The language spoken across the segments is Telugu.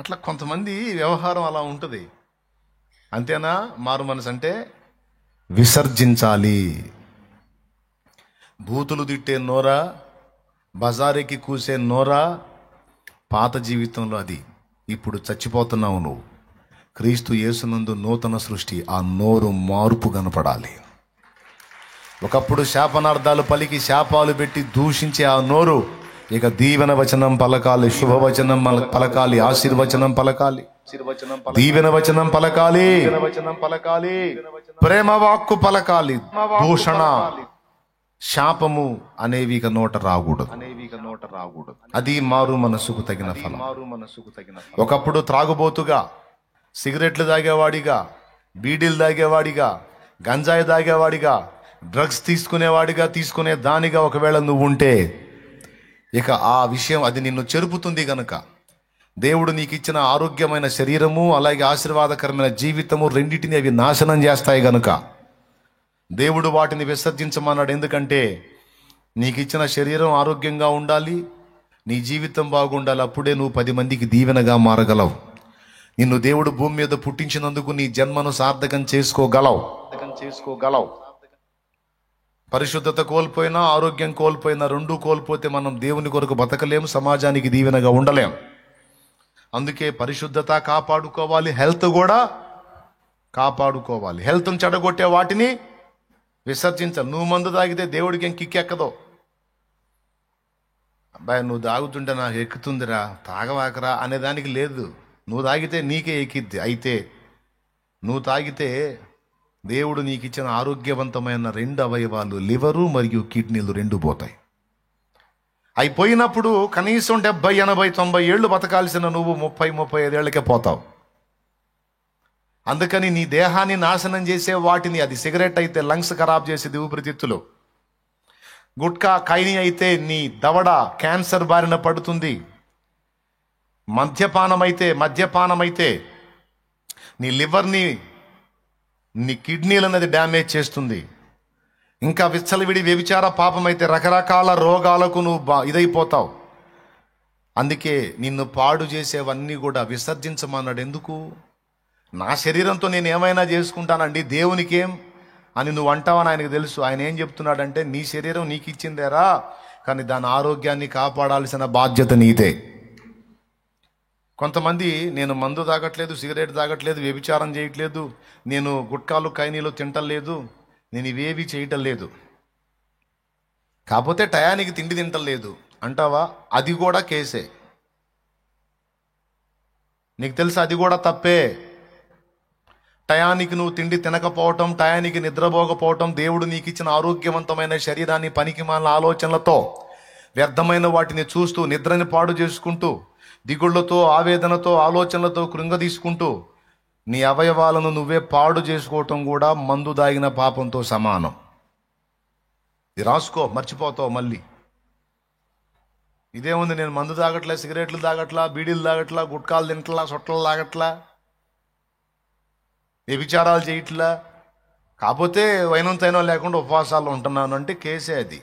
అట్లా కొంతమంది వ్యవహారం అలా ఉంటుంది. అంతేనా? మారు మనసు అంటే విసర్జించాలి. బూతులు తిట్టే నోరా, బజారుకి కూసే నోరా పాత జీవితంలో అది. ఇప్పుడు చచ్చిపోతున్నావు నువ్వు. క్రీస్తు యేసునందు నూతన సృష్టి. ఆ నోరు మార్పు కనపడాలి. ఒకప్పుడు శాపనార్థాలు పలికి శాపాలు పెట్టి దూషించే ఆ నోరు ఇక దీవెన వచనం పలకాలి, శుభవచనం పలకాలి, ఆశీర్వచనం పలకాలి, దీవెన వచనం పలకాలి, ప్రేమ వాక్కు పలకాలి. దూషణ, శాపము అనేవి ఇక నోట రాకూడదు. అది మారు మనసుకు తగిన ఫలం. ఒకప్పుడు త్రాగుబోతుగా, సిగరెట్లు తాగేవాడిగా, బీడీలు తాగేవాడిగా, గంజాయి తాగేవాడిగా, డ్రగ్స్ తీసుకునే దానిగా ఒకవేళ నువ్వు ఉంటే ఇక ఆ విషయం అది నిన్ను చెరుపుతుంది గనుక దేవుడు నీకు ఇచ్చిన ఆరోగ్యమైన శరీరము అలాగే ఆశీర్వాదకరమైన జీవితము రెండింటిని అవి నాశనం చేస్తాయి గనుక దేవుడు వాటిని విసర్జించమన్నాడు. ఎందుకంటే నీకు ఇచ్చిన శరీరం ఆరోగ్యంగా ఉండాలి, నీ జీవితం బాగుండాలి. అప్పుడే నువ్వు 10 మందికి దీవెనగా మారగలవు. నిన్ను దేవుడు భూమి మీద పుట్టించినందుకు నీ జన్మను సార్థకం చేసుకోగలవు. పరిశుద్ధత కోల్పోయినా, ఆరోగ్యం కోల్పోయినా, రెండూ కోల్పోతే మనం దేవుని కొరకు బతకలేము, సమాజానికి దీవెనగా ఉండలేం. అందుకే పరిశుద్ధత కాపాడుకోవాలి, హెల్త్ కూడా కాపాడుకోవాలి. హెల్త్ను చెడగొట్టే వాటిని విసర్జించాలి. నువ్వు మందు తాగితే దేవుడికి ఏం కిక్కెక్కదో. అబ్బాయి నువ్వు తాగుతుంటే నాకు ఎక్కుతుందిరా, తాగవాకరా అనేదానికి లేదు. నువ్వు తాగితే నీకే ఎక్కిద్ది. అయితే నువ్వు తాగితే దేవుడు నీకు ఇచ్చిన ఆరోగ్యవంతమైన 2 అవయవాలు, లివరు మరియు కిడ్నీలు 2 పోతాయి. అయిపోయినప్పుడు కనీసం 70, 80, 90 ఏళ్ళు బతకాల్సిన నువ్వు 30, 35 ఏళ్ళకే పోతావు. అందుకని నీ దేహాన్ని నాశనం చేసే వాటిని, అది సిగరెట్ అయితే లంగ్స్ ఖరాబ్ చేసేది, ఊపిరితిత్తులు. గుట్కా, ఖైనీ అయితే నీ దవడ క్యాన్సర్ బారిన పడుతుంది. మద్యపానమైతే నీ లివర్ని, నీ కిడ్నీలన్నది డ్యామేజ్ చేస్తుంది. ఇంకా విచ్చలవిడి వ్యభిచార పాపం అయితే రకరకాల రోగాలకు నువ్వు ఇదైపోతావు. అందుకే నిన్ను పాడు చేసేవన్నీ కూడా విసర్జించమన్నాడు. ఎందుకు? నా శరీరంతో నేను ఏమైనా చేసుకుంటానండి, దేవునికేం అని నువ్వు అంటావని ఆయనకు తెలుసు. ఆయన ఏం చెప్తున్నాడంటే నీ శరీరం నీకు ఇచ్చిందేరా, కానీ దాని ఆరోగ్యాన్ని కాపాడాల్సిన బాధ్యత నీదే. కొంతమంది నేను మందు తాగట్లేదు, సిగరెట్ తాగట్లేదు, వ్యభిచారం చేయట్లేదు, నేను గుట్కాలు ఖైనీలు తింటలేదు, నేను ఇవేవి చేయటం లేదు, కాకపోతే టయానికి తిండి తింటలేదు అంటావా? అది కూడా కేసే. నీకు తెలుసా అది కూడా తప్పే. టయానికి నువ్వు తిండి తినకపోవటం, టయానికి నిద్రపోకపోవటం, దేవుడు నీకు ఇచ్చిన ఆరోగ్యవంతమైన శరీరాన్ని పనికిమాలిన ఆలోచనలతో, వ్యర్థమైన వాటిని చూస్తూ, నిద్రని పాడు చేసుకుంటూ, దిగుళ్లతో, ఆవేదనతో, ఆలోచనలతో కృంగదీసుకుంటూ నీ అవయవాలను నువ్వే పాడు చేసుకోవటం కూడా మందు దాగిన పాపంతో సమానం. ఇది రాసుకో, మర్చిపోతావు మళ్ళీ. ఇదేముంది, నేను మందు తాగట్లా, సిగరెట్లు తాగట్లా, బీడీలు తాగట్లా, గుట్కాలు తింటలా, సొట్టలు తాగట్లా, వ్యభిచారాలు చేయట్లా, కాకపోతే వైనంతైనా లేకుండా ఉపవాసాలు ఉంటున్నాను అంటే కేసే అది.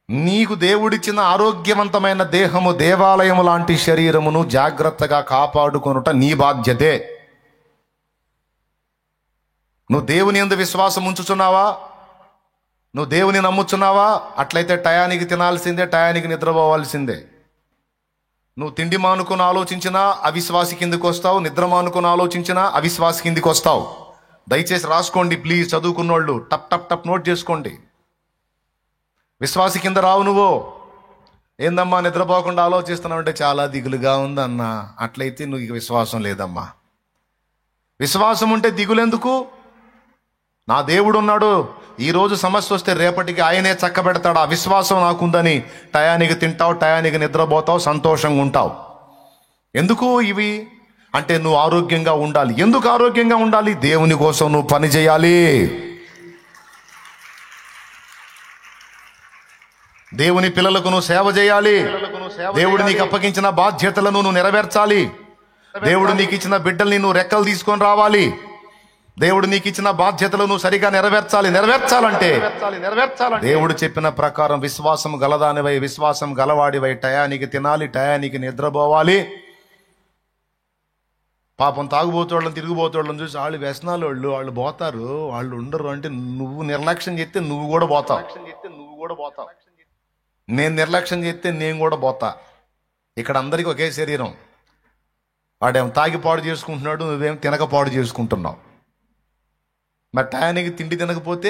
నీకు దేవుడిచ్చిన ఆరోగ్యవంతమైన దేహము, దేవాలయము లాంటి శరీరమును జాగ్రత్తగా కాపాడుకొనుట నీ బాధ్యతే. నువ్వు దేవుని యందు విశ్వాసం ఉంచుచున్నావా? నువ్వు దేవుని నమ్ముచున్నావా? అట్లయితే టయానికి తినాల్సిందే, టయానికి నిద్రపోవాల్సిందే. నువ్వు తిండి మానుకొని ఆలోచించినా అవిశ్వాసి కిందికి వస్తావు, నిద్ర మానుకొని ఆలోచించినా అవిశ్వాసి కిందికి వస్తావు. దయచేసి రాసుకోండి ప్లీజ్, చదువుకున్నోళ్ళు టప్ టప్ టప్ నోట్ చేసుకోండి. విశ్వాసి కింద రావు నువ్వు. ఏందమ్మా నిద్రపోకుండా ఆలోచిస్తున్నావు అంటే చాలా దిగులుగా ఉందన్నా, అట్లయితే నువ్వు విశ్వాసం లేదమ్మా. విశ్వాసం ఉంటే దిగులెందుకు? నా దేవుడు ఉన్నాడు, ఈరోజు సమస్య వస్తే రేపటికి ఆయనే చక్కబెడతాడు. ఆ విశ్వాసం నాకుందని టయానికి తింటావు, టయానికి నిద్రపోతావు, సంతోషంగా ఉంటావు. ఎందుకు ఇవి అంటే నువ్వు ఆరోగ్యంగా ఉండాలి. ఎందుకు ఆరోగ్యంగా ఉండాలి? దేవుని కోసం నువ్వు పని చేయాలి. దేవుని పిల్లలకు నువ్వు సేవ చేయాలి. దేవుడు నీకు అప్పగించిన బాధ్యతలను నువ్వు నెరవేర్చాలి. దేవుడు నీకు ఇచ్చిన బిడ్డల్ని నువ్వు రెక్కలు తీసుకొని రావాలి. దేవుడు నీకు ఇచ్చిన బాధ్యతలు నువ్వు సరిగా నెరవేర్చాలంటే దేవుడు చెప్పిన ప్రకారం విశ్వాసం గలదానివై, విశ్వాసం గలవాడివై, టయానికి తినాలి, టయానికి నిద్రపోవాలి. పాపం తాగుబోతోళ్ళని, తిరిగిపోతోళ్ళని చూసి వాళ్ళు వ్యసనాలు వాళ్ళు పోతారు, వాళ్ళు ఉండరు అంటే నువ్వు నిర్లక్ష్యం చేస్తే నువ్వు కూడా పోతావు. నేను నిర్లక్ష్యం చేస్తే నేను కూడా పోతా. ఇక్కడ అందరికీ ఒకే శరీరం. వాడేమో తాగి పాడు చేసుకుంటున్నాడు, నువ్వేం తినక పాడు చేసుకుంటున్నావు. మరి టయానికి తిండి తినకపోతే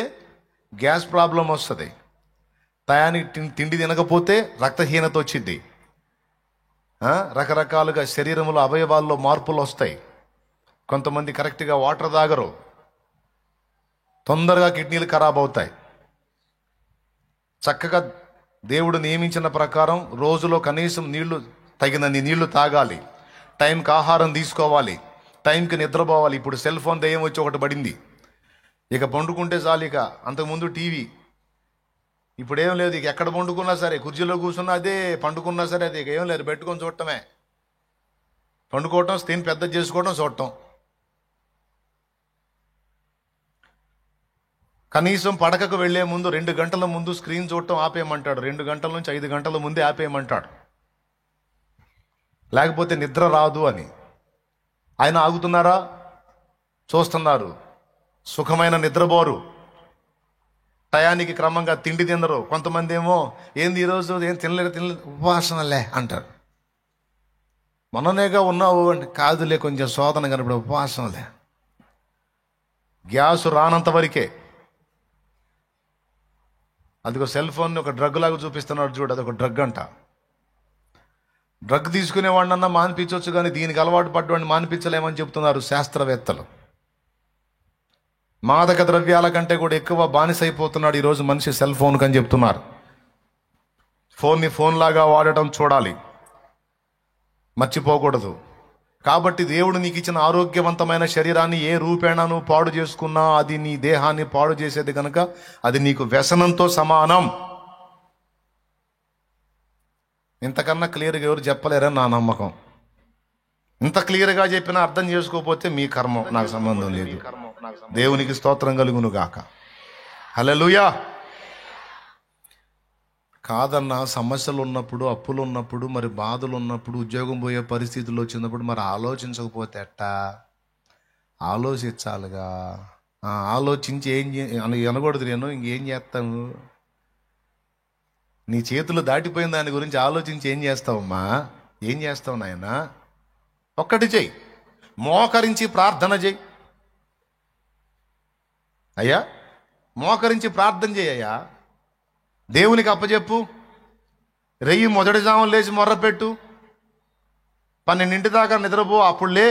గ్యాస్ ప్రాబ్లం వస్తుంది, టయానికి తిండి తినకపోతే రక్తహీనత వచ్చింది, రకరకాలుగా శరీరంలో అవయవాల్లో మార్పులు వస్తాయి. కొంతమంది కరెక్ట్గా వాటర్ తాగరు, తొందరగా కిడ్నీలు ఖరాబ్ అవుతాయి. చక్కగా దేవుడు నియమించిన ప్రకారం రోజులో కనీసం తగినన్ని నీళ్లు తాగాలి, టైంకి ఆహారం తీసుకోవాలి, టైంకి నిద్రపోవాలి. ఇప్పుడు సెల్ ఫోన్ దయ్యం వచ్చి ఒకటి పడింది. ఇక పండుకుంటే చాలు. ఇక అంతకుముందు టీవీ, ఇప్పుడు ఏం లేదు. ఇక ఎక్కడ పండుకున్నా సరే, కుర్చీలో కూర్చున్నా అదే, పండుకున్నా సరే అదే. ఇక ఏం లేదు, పెట్టుకొని చూడటమే. పండుకోవటం, స్క్రీన్ పెద్ద చేసుకోవటం, చూడటం. కనీసం పడకకు వెళ్లే ముందు 2 గంటల ముందు స్క్రీన్ చూడటం ఆపేయమంటాడు. 2 గంటల నుంచి 5 గంటల ముందే ఆపేయమంటాడు, లేకపోతే నిద్ర రాదు అని. ఆయన ఆగుతున్నారా? చూస్తున్నారు. సుఖమైన నిద్రపోరు, టయానికి క్రమంగా తిండి తినరు. కొంతమంది ఏమో ఏంది ఈరోజు ఏం తినలేదు ఉపవాసనలే అంటారు. మొన్ననేగా ఉన్నావు అంటే కాదులే, కొంచెం శోధన కనపడే ఉపవాసనలే. గ్యాస్ రానంత వరకే. అదిగో సెల్ ఫోన్ ఒక డ్రగ్ లాగా చూపిస్తున్నాడు చూడు, అదొక డ్రగ్ అంట. డ్రగ్ తీసుకునేవాడినన్నా మానిపించవచ్చు, కానీ దీనికి అలవాటు పడ్డవాడిని మానిపించలేమని చెప్తున్నారు శాస్త్రవేత్తలు. మాదక ద్రవ్యాల కంటే కూడా ఎక్కువ బానిసైపోతున్నాడు ఈరోజు మనిషి సెల్ ఫోన్కి అని చెప్తున్నారు. ఫోన్ని ఫోన్ లాగా వాడటం చూడాలి, మర్చిపోకూడదు. కాబట్టి దేవుడు నీకు ఇచ్చిన ఆరోగ్యవంతమైన శరీరాన్ని ఏ రూపేణా నువ్వు పాడు చేసుకున్నా అది నీ దేహాన్ని పాడు చేసేది కనుక అది నీకు వ్యసనంతో సమానం. ఇంతకన్నా క్లియర్గా ఎవరు చెప్పలేరని నా నమ్మకం. ఇంత క్లియర్గా చెప్పినా అర్థం చేసుకోకపోతే మీ కర్మం, నాకు సంబంధం లేదు. దేవునికి స్తోత్రం కలుగును గాక. హల్లెలూయా. కాదన్నా, సమస్యలు ఉన్నప్పుడు, అప్పులు ఉన్నప్పుడు, మరి బాధలు ఉన్నప్పుడు, ఉద్యోగం పోయే పరిస్థితులు వచ్చినప్పుడు మరి ఆలోచించకపోతే ఎట్టా? ఆలోచించాలిగా. ఆలోచించి అనకూడదు. నేను ఇంకేం చేస్తాను? నీ చేతులు దాటిపోయిన దాని గురించి ఆలోచించి ఏం చేస్తావమ్మా? ఏం చేస్తావు నాయనా? ఒక్కటి చెయ్యి, మోకరించి ప్రార్థన చెయ్యి. అయ్యా మోకరించి ప్రార్థన చేయయ్యా, దేవునికి అప్పచెప్పు. రెయ్యి మొదటి జాములు లేచి మొర్రపెట్టు, 12 దాకా నిద్రపో, అప్పుడులే.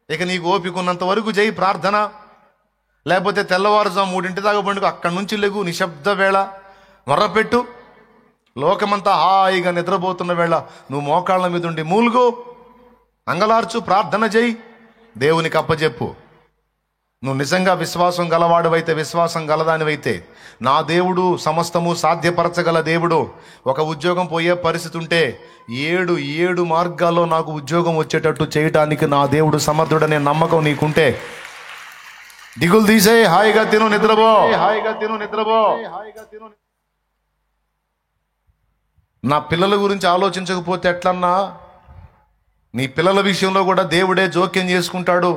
ఇక నీకు ఓపిక ఉన్నంత వరకు చేయి ప్రార్థన. లేకపోతే తెల్లవారుజాము 3 దాకా పండుగ, అక్కడి నుంచి లెగు, నిశ్శబ్ద వేళ మొర్రపెట్టు. లోకమంతా హాయిగా నిద్రపోతున్న వేళ నువ్వు మోకాళ్ళ మీద ఉండి మూలుగు, అంగలార్చు, ప్రార్థన చేయి, దేవునికి అప్పచెప్పు. నువ్వు నిజంగా విశ్వాసం గలవాడివైతే, విశ్వాసం గలదానివైతే, నా దేవుడు సమస్తము సాధ్యపరచగల దేవుడు. ఒక ఉద్యోగం పోయే పరిస్థితి ఉంటే 7 మార్గాల్లో నాకు ఉద్యోగం వచ్చేటట్టు చేయటానికి నా దేవుడు సమర్థుడనే నమ్మకం నీకుంటే దిగులు తీసే, హాయిగా తిను, నిద్రపో. నా పిల్లల గురించి ఆలోచించకపోతే ఎట్లన్నా? నీ పిల్లల విషయంలో కూడా దేవుడే జోక్యం చేసుకుంటాడు.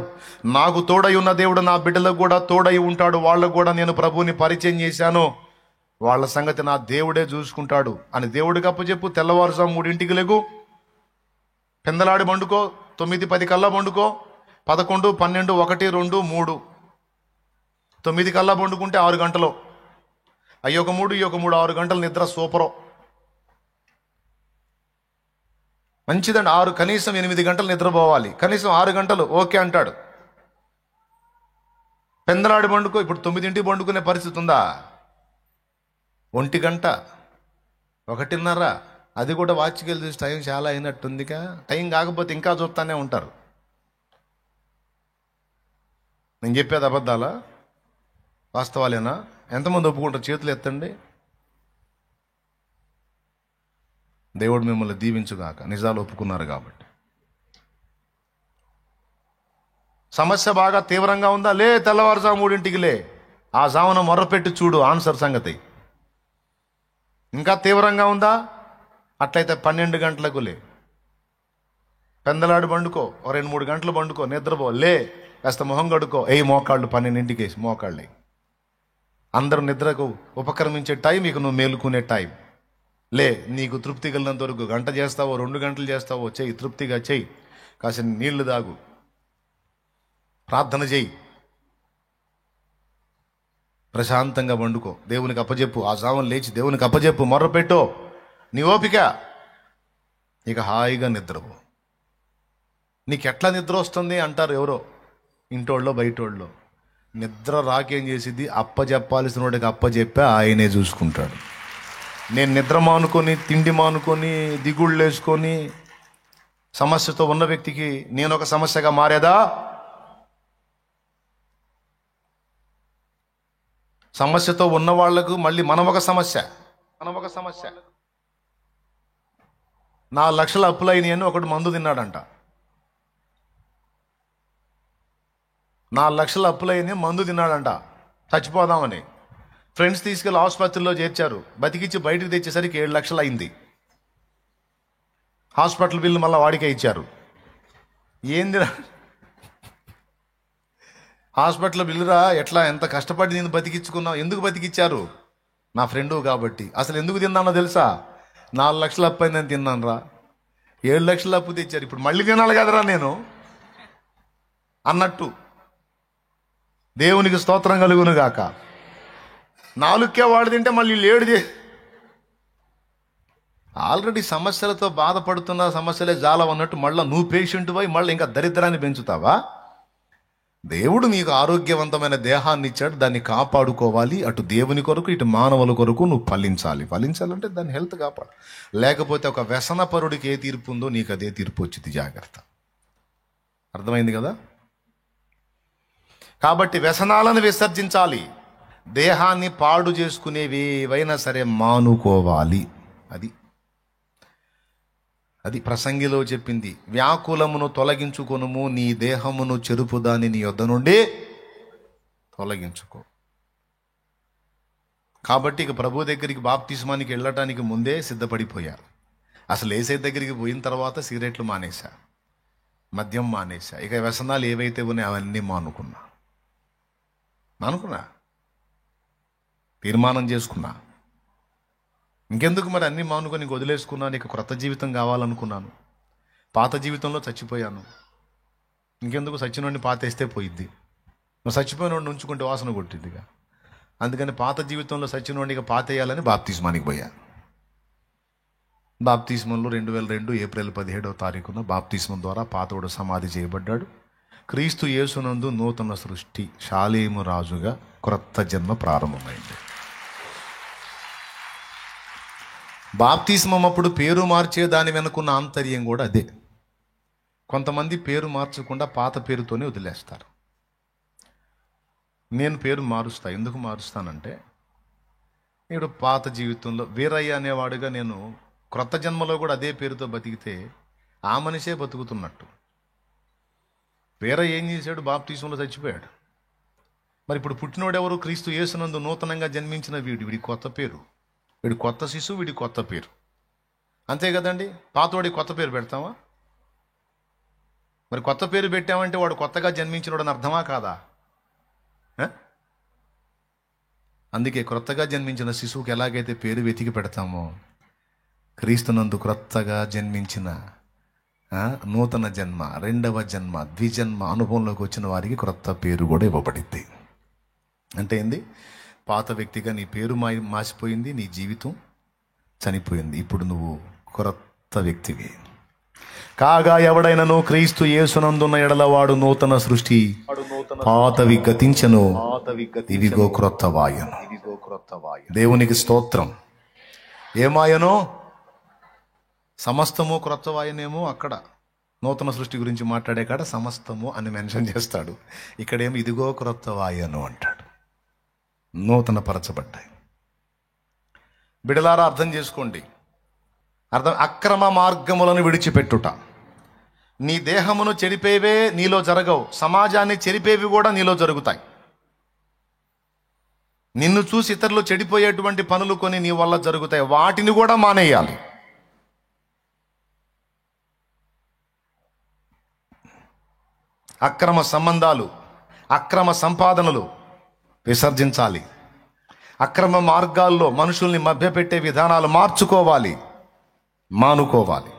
నాకు తోడై ఉన్న దేవుడు నా బిడ్డలకు కూడా తోడై ఉంటాడు. వాళ్ళకు కూడా నేను ప్రభువుని పరిచయం చేశాను, వాళ్ళ సంగతి నా దేవుడే చూసుకుంటాడు అని దేవుడికి అప్పచెప్పు. తెల్లవారుజాము 3 లెగు, పెందలాడి పండుకో, 9-10 కల్లా పండుకో, 11, 12, 1, 2, 3, 9 కల్లా పండుకుంటే 6 గంటలు. అయ్యొక 3, 6 గంటలు నిద్ర సూపరు, మంచిదండి. 6, కనీసం 8 గంటలు నిద్రపోవాలి, కనీసం 6 గంటలు ఓకే అంటాడు. పెందలాడి పండుకో. ఇప్పుడు 9 పండుకునే పరిస్థితి ఉందా? 1 గంట, 1:30, అది కూడా వాచ్కి వెళ్ళి చూసి టైం చాలా అయినట్టుందిగా. టైం కాకపోతే ఇంకా చూస్తానే ఉంటారు. నేను చెప్పేది అబద్ధాలా, వాస్తవాలేనా? ఎంతమంది ఒప్పుకుంటారు? చేతులు ఎత్తండి. దేవుడు మిమ్మల్ని దీవించుగాక, నిజాలు ఒప్పుకున్నారు కాబట్టి. సమస్య బాగా తీవ్రంగా ఉందా? లే, తెల్లవారుజాము 3ంటికి లే. ఆ జామున మొర్రపెట్టి చూడు ఆన్సర్ సంగతి. ఇంకా తీవ్రంగా ఉందా? అట్లయితే 12 గంటలకు లే. పెందలాడు పండుకో, 2-3 గంటలు పండుకో, నిద్రపో, లే, కాస్త మొహం కడుకో, మోకాళ్ళు 12ంటికి వేసి మోకాళ్ళు. అందరూ నిద్రకు ఉపక్రమించే టైం, ఇక నువ్వు మేలుకునే టైం. లే, నీకు తృప్తి కలిగినంత వరకు 1 గంట చేస్తావో 2 గంటలు చేస్తావో చెయ్యి, తృప్తిగా చెయ్యి. కాసిన నీళ్లు తాగు, ప్రార్థన చెయ్యి, ప్రశాంతంగా వండుకో, దేవునికి అప్పజెప్పు. ఆ జామున లేచి దేవునికి అప్పజెప్పు, మొర్రపెట్టు, నీ ఓపిక. ఇక హాయిగా నిద్రపో. నీకెట్లా నిద్ర వస్తుంది అంటారు ఎవరో, ఇంటోళ్ళో బయటోళ్ళో. నిద్ర రాకేం చేసిద్ది? అప్పజెప్పాల్సిన వాడికి అప్పజెప్పే ఆయనే చూసుకుంటాడు. నేను నిద్ర మానుకొని, తిండి మానుకొని, దిగుళ్ళు వేసుకొని సమస్యతో ఉన్న వ్యక్తికి నేను ఒక సమస్యగా మారేదా? సమస్యతో ఉన్న వాళ్లకు మళ్ళీ మనం ఒక సమస్య. 4 లక్షల అప్పులైనవి అని ఒకడు మందు తిన్నాడంట. 4 లక్షల అప్పులైనవి మందు తిన్నాడంట చచ్చిపోదామని. ఫ్రెండ్స్ తీసుకెళ్ళి ఆసుపత్రిలో చేర్చారు. బతికిచ్చి బయటకు తెచ్చేసరికి 7 లక్షలు అయింది. హాస్పిటల్ బిల్లు మళ్ళీ వాడికే ఇచ్చారు. ఏందిరా హాస్పిటల్ బిల్లురా? ఎట్లా, ఎంత కష్టపడి నేను బతికించుకున్నావు? ఎందుకు బతికిచ్చారు? నా ఫ్రెండు కాబట్టి. అసలు ఎందుకు తిన్నానో తెలుసా? 4 లక్షలు అప్పు అయిందని తిన్నాను రా. 7 లక్షలు అప్పు తెచ్చారు, ఇప్పుడు మళ్ళీ తినాలి కదరా నేను అన్నట్టు. దేవునికి స్తోత్రం కలుగును గాక. 4కే వాడు తింటే మళ్ళీ 7 ఆల్రెడీ సమస్యలతో బాధపడుతున్న సమస్యలే జాలవన్నట్టు మళ్ళీ నువ్వు పేషెంట్ పోయి మళ్ళీ ఇంకా దరిద్రాన్ని పెంచుతావా? దేవుడు నీకు ఆరోగ్యవంతమైన దేహాన్ని ఇచ్చాడు, దాన్ని కాపాడుకోవాలి. అటు దేవుని కొరకు, ఇటు మానవుల కొరకు నువ్వు ఫలించాలంటే దాన్ని హెల్త్ కాపాడు. లేకపోతే ఒక వ్యసనపరుడికి ఏ తీర్పు ఉందో నీకు అదే తీర్పు వచ్చింది. జాగ్రత్త. అర్థమైంది కదా? కాబట్టి వ్యసనాలను విసర్జించాలి. దేహాన్ని పాడు చేసుకునేవి ఏవైనా సరే మానుకోవాలి. అది ప్రసంగిలో చెప్పింది. వ్యాకులమును తొలగించుకొనుము, నీ దేహమును చెరుపుదాని నీ యొద్ద నుండి తొలగించుకో. కాబట్టి ఇక ప్రభు దగ్గరికి బాప్తిస్మానికి వెళ్ళటానికి ముందే సిద్ధపడిపోయారు. అసలు ఏసై దగ్గరికి పోయిన తర్వాత సిగరెట్లు మానేశా, మద్యం మానేశా, ఇక వ్యసనాలు ఏవైతే ఉన్నాయో అవన్నీ మానుకున్నా, తీర్మానం చేసుకున్నా. ఇంకెందుకు మరి అన్నీ మానుకొని వదిలేసుకున్నాను. ఇక క్రొత్త జీవితం కావాలనుకున్నాను. పాత జీవితంలో చచ్చిపోయాను. ఇంకెందుకు? చచ్చినోడిని పాతేస్తే పోయిద్ది. నువ్వు చచ్చిపోయినోడిని ఉంచుకుంటే వాసన కొట్టిద్దిగా. అందుకని పాత జీవితంలో చచ్చినోడిగా పాతేయాలని బాప్తిస్మానికి పోయా. బాప్తిస్మంలో 2002 ఏప్రిల్ 17వ తారీఖున బాప్తిస్మం ద్వారా పాతోడు సమాధి చేయబడ్డాడు. క్రీస్తు యేసునందు నూతన సృష్టి, షాలేము రాజుగా క్రొత్త జన్మ ప్రారంభమైంది. బాప్తిస్మం అప్పుడు పేరు మార్చే దాని వెనుకున్న ఆంతర్యం కూడా అదే. కొంతమంది పేరు మార్చకుండా పాత పేరుతోనే వదిలేస్తారు. నేను పేరు మారుస్తా. ఎందుకు మారుస్తానంటే, ఇప్పుడు పాత జీవితంలో వీరయ్య అనేవాడుగా నేను క్రొత్త జన్మలో కూడా అదే పేరుతో బతికితే ఆ మనిషే బతుకుతున్నట్టు. వీరయ్య ఏం చేశాడు? బాప్తిస్మంలో చచ్చిపోయాడు. మరి ఇప్పుడు పుట్టినోడెవరు? క్రీస్తు యేసునందు నూతనంగా జన్మించిన వీడి కొత్త పేరు, వీడి కొత్త శిశువు, వీడి కొత్త పేరు. అంతే కదండి. పాతోడికి కొత్త పేరు పెడతామా? మరి కొత్త పేరు పెట్టామంటే వాడు కొత్తగా జన్మించినోడు అని అర్థమా కాదా? అందుకే క్రొత్తగా జన్మించిన శిశువుకి ఎలాగైతే పేరు వెతికి పెడతామో, క్రీస్తునందు క్రొత్తగా జన్మించిన నూతన జన్మ, రెండవ జన్మ, ద్విజన్మ అనుభవంలోకి వచ్చిన వారికి క్రొత్త పేరు కూడా ఇవ్వబడింది. అంటే ఏంది? పాత వ్యక్తిగా నీ పేరు మాసిపోయింది, నీ జీవితం చనిపోయింది. ఇప్పుడు నువ్వు క్రొత్త వ్యక్తివి. కాగా ఎవడైనను క్రీస్తు యేసునందున్న ఎడల వాడు నూతన సృష్టి, పాతవి గతించెను, ఇవిగో క్రొత్తవాయను. దేవునికి స్తోత్రం. ఏమాయనో? సమస్తము క్రొత్తవాయనేమో. అక్కడ నూతన సృష్టి గురించి మాట్లాడే కాడ సమస్తము అని మెన్షన్ చేస్తాడు. ఇక్కడేమో ఇదిగో క్రొత్తవాయను అంటాడు. నూతన పరచబడ్డాయి. బిడలారా అర్థం చేసుకోండి. అక్రమ మార్గములను విడిచిపెట్టుట, నీ దేహమును చెడిపేవే నీలో జరగవు, సమాజాన్ని చెరిపేవి కూడా నీలో జరుగుతాయి. నిన్ను చూసి ఇతరులు చెడిపోయేటువంటి పనులు కొన్ని నీ వల్ల జరుగుతాయి, వాటిని కూడా మానేయాలి. అక్రమ సంబంధాలు, అక్రమ సంపాదనలు విసర్జించాలి. అక్రమ మార్గాల్లో మనుషుల్ని మభ్యపెట్టే విధానాలు మార్చుకోవాలి, మానుకోవాలి.